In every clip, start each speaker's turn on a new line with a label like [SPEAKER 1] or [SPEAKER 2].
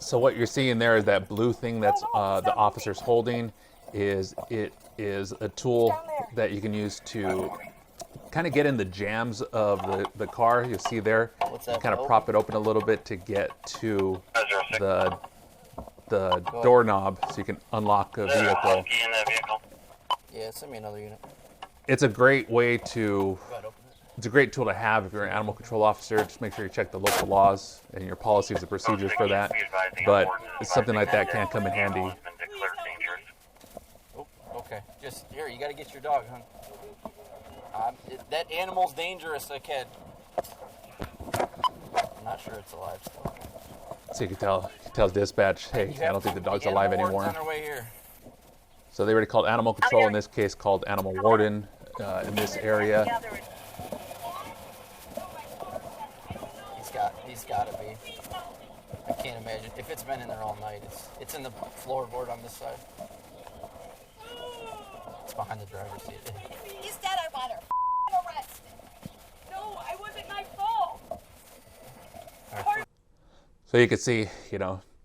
[SPEAKER 1] So what you're seeing there is that blue thing that's the officer's holding it is a tool that you can use to kind of get in the jambs of the car. You'll see there, you kind of prop it open a little bit to get to the doorknob so you can unlock a vehicle.
[SPEAKER 2] Yeah, send me another unit.
[SPEAKER 1] It's a great way to, it's a great tool to have if you're an animal control officer. Just make sure you check the local laws and your policies and procedures for that. But something like that can come in handy.
[SPEAKER 2] Oh, okay. Just here, you got to get your dog, hon. That animal's dangerous, kid. I'm not sure it's alive still.
[SPEAKER 1] So you can tell dispatch, hey, I don't think the dog's alive anymore.
[SPEAKER 2] On our way here.
[SPEAKER 1] So they already called animal control, in this case called animal warden in this area.
[SPEAKER 2] He's got to be. I can't imagine. If it's been in there all night, it's in the floorboard on this side. It's behind the driver's seat.
[SPEAKER 3] He's dead, I want her arrested. No, I wasn't my fault.
[SPEAKER 2] Right.
[SPEAKER 1] So you can see,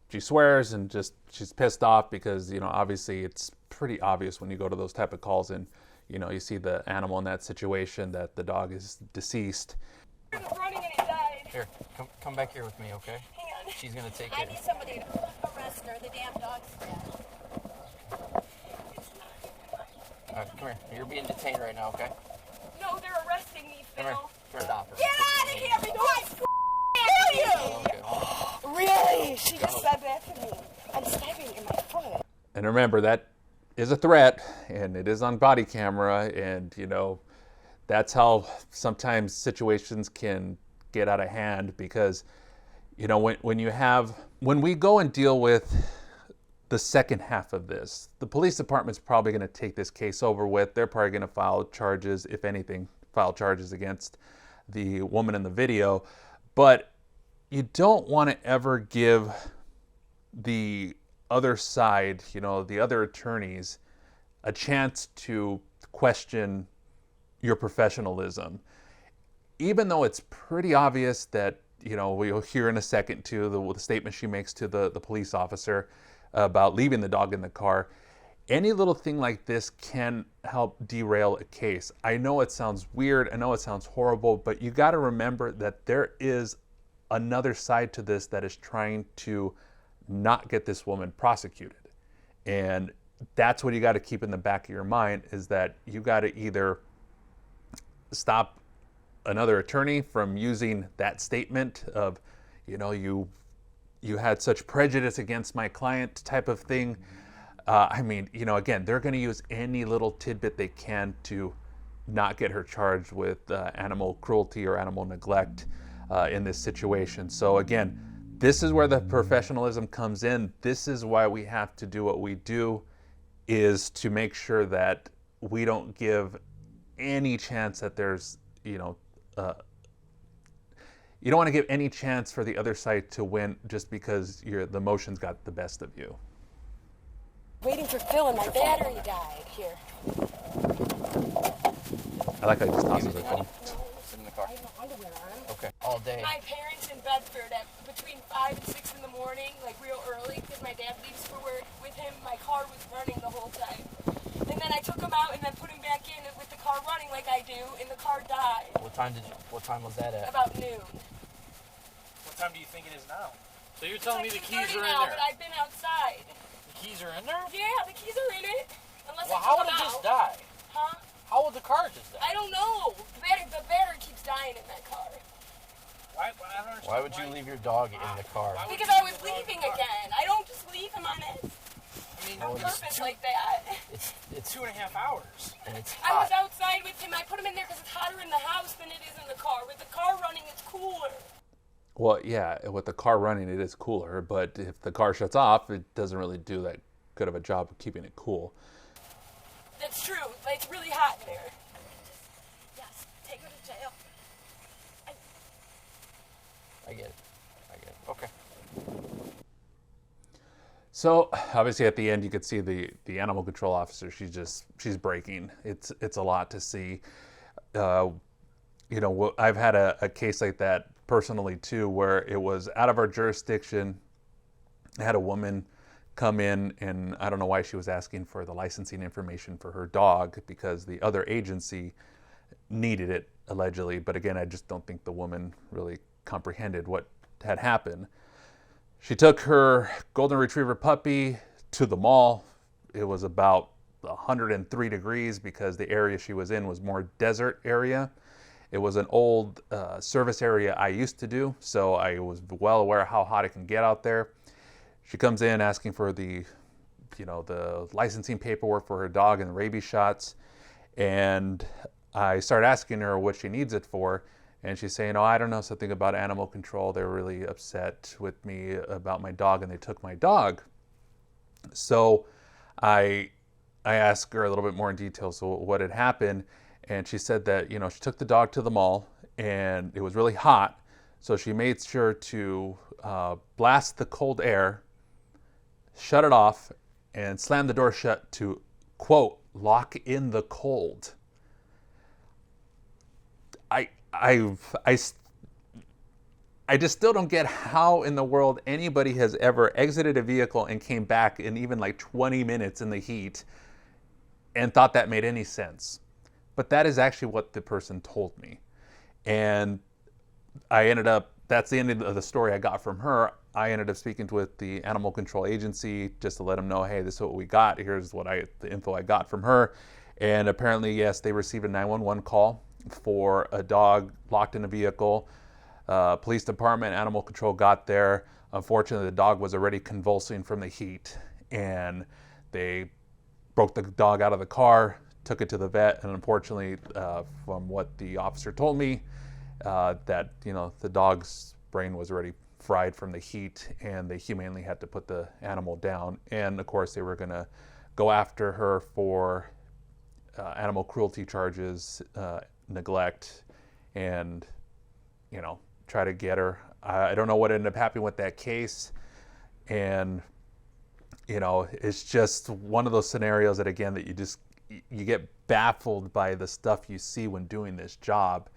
[SPEAKER 1] she swears and just she's pissed off because, obviously it's pretty obvious when you go to those type of calls and, you see the animal in that situation that the dog is deceased.
[SPEAKER 3] He was running and he died.
[SPEAKER 2] Here, come back here with me, okay?
[SPEAKER 3] Hang on.
[SPEAKER 2] She's gonna take
[SPEAKER 3] I
[SPEAKER 2] it.
[SPEAKER 3] need somebody to arrest her. The damn dog's dead.
[SPEAKER 2] All right, come here. You're being detained right now, okay?
[SPEAKER 3] No, they're arresting me, Phil.
[SPEAKER 2] Come here. Stop her.
[SPEAKER 3] Get out of here before I kill you!
[SPEAKER 2] Okay, hold on.
[SPEAKER 3] Really? She just said that to me. I'm stabbing in my foot.
[SPEAKER 1] And remember, that is a threat and it is on body camera, and that's how sometimes situations can get out of hand because when we go and deal with the second half of this, the police department's probably going to take this case over with. They're probably going to file charges, if anything, against the woman in the video. But you don't want to ever give the other side, the other attorneys, a chance to question your professionalism. Even though it's pretty obvious that, we'll hear in a second too, the statement she makes to the police officer about leaving the dog in the car, any little thing like this can help derail a case. I know it sounds weird, I know it sounds horrible, but you got to remember that there is another side to this that is trying to not get this woman prosecuted. And that's what you got to keep in the back of your mind, is that you got to either stop another attorney from using that statement of, you had such prejudice against my client type of thing. Again, they're going to use any little tidbit they can to not get her charged with animal cruelty or animal neglect in this situation. So again, this is where the professionalism comes in. This is why we have to do what we do, is to make sure that we don't give any chance that there's, you don't want to give any chance for the other side to win just because the emotions got the best of you.
[SPEAKER 3] Waiting for Phil and my battery died. Here.
[SPEAKER 1] I like how he just tosses her phone.
[SPEAKER 2] Sit in the car.
[SPEAKER 3] I have no underwear on.
[SPEAKER 2] Okay. All day.
[SPEAKER 3] My parents in Bedford at between 5 and 6 in the morning, like real early, because my dad leaves for work with him. My car was running the whole time. And then I took him out and then put him back in with the car running like I do, and the car died.
[SPEAKER 2] What time was that at?
[SPEAKER 3] About noon.
[SPEAKER 4] What time do you think it is now?
[SPEAKER 2] So you're telling me the keys are in
[SPEAKER 3] now,
[SPEAKER 2] there?
[SPEAKER 3] But I've been outside.
[SPEAKER 2] The keys are in there?
[SPEAKER 3] Yeah, the keys are in it. Unless
[SPEAKER 2] Well,
[SPEAKER 3] I
[SPEAKER 2] how
[SPEAKER 3] took
[SPEAKER 2] would it
[SPEAKER 3] them
[SPEAKER 2] just
[SPEAKER 3] out.
[SPEAKER 2] die?
[SPEAKER 3] Huh?
[SPEAKER 2] How would the car just die?
[SPEAKER 3] I don't know. The battery keeps dying in that car.
[SPEAKER 4] I don't understand.
[SPEAKER 2] Why would you leave your dog in the car?
[SPEAKER 3] Because I was leaving again. I don't just leave him on it on purpose like that.
[SPEAKER 2] It's
[SPEAKER 4] 2.5 hours.
[SPEAKER 2] and it's
[SPEAKER 3] I was
[SPEAKER 2] hot.
[SPEAKER 3] outside with him. I put him in there because it's hotter in the house than it is in the car. With the car running, it's cooler.
[SPEAKER 1] Well, yeah, with the car running, it is cooler, but if the car shuts off, it doesn't really do that good of a job of keeping it cool.
[SPEAKER 3] That's true. But it's really hot in there. Yes, take her to jail.
[SPEAKER 2] I get it. Okay.
[SPEAKER 1] So obviously at the end you could see the animal control officer. She's breaking. It's a lot to see. I've had a case like that personally too, where it was out of our jurisdiction. I had a woman come in, and I don't know why she was asking for the licensing information for her dog, because the other agency needed it, allegedly. But again, I just don't think the woman really comprehended what had happened. She took her golden retriever puppy to the mall. It was about 103 degrees because the area she was in was more desert area. It was an old service area I used to do, so I was well aware of how hot it can get out there. She comes in asking for the licensing paperwork for her dog and the rabies shots, and I started asking her what she needs it for, and she's saying, "Oh, I don't know, something about animal control. They're really upset with me about my dog, and they took my dog." So I asked her a little bit more in detail, so what had happened, and she said that, she took the dog to the mall, and it was really hot, so she made sure to blast the cold air, shut it off, and slam the door shut to, quote, lock in the cold. I just still don't get how in the world anybody has ever exited a vehicle and came back in even like 20 minutes in the heat and thought that made any sense. But that is actually what the person told me. And that's the end of the story I got from her. I ended up speaking with the animal control agency just to let them know, hey, this is what we got. Here's the info I got from her. And apparently, yes, they received a 911 call for a dog locked in a vehicle. Police department, animal control got there. Unfortunately, the dog was already convulsing from the heat, and they broke the dog out of the car, took it to the vet, and unfortunately, from what the officer told me, that the dog's brain was already fried from the heat, and they humanely had to put the animal down. And of course, they were going to go after her for animal cruelty charges, neglect, and try to get her. I don't know what ended up happening with that case, and it's just one of those scenarios that, again, that you get baffled by the stuff you see when doing this job.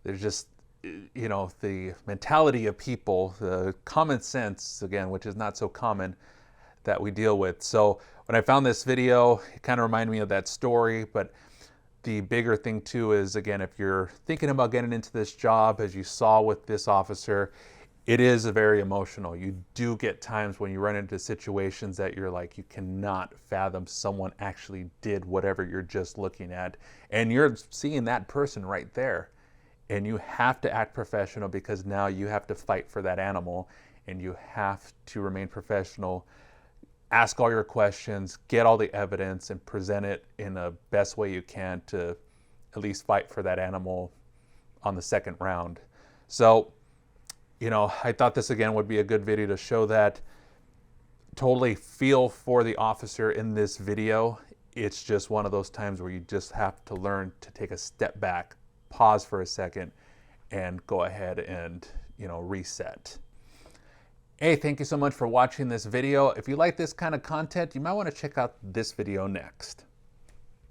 [SPEAKER 1] There's just the mentality of people, the common sense, again, which is not so common, that we deal with. So when I found this video, it kind of reminded me of that story. But the bigger thing too is, again, if you're thinking about getting into this job, as you saw with this officer, it is very emotional. You do get times when you run into situations that you're like, you cannot fathom someone actually did whatever you're just looking at. And you're seeing that person right there. And you have to act professional, because now you have to fight for that animal, and you have to remain professional. Ask all your questions, get all the evidence, and present it in the best way you can to at least fight for that animal on the second round. So, I thought this again would be a good video to show that. Totally feel for the officer in this video. It's just one of those times where you just have to learn to take a step back, pause for a second, and go ahead and, reset. Hey, thank you so much for watching this video. If you like this kind of content, you might want to check out this video next.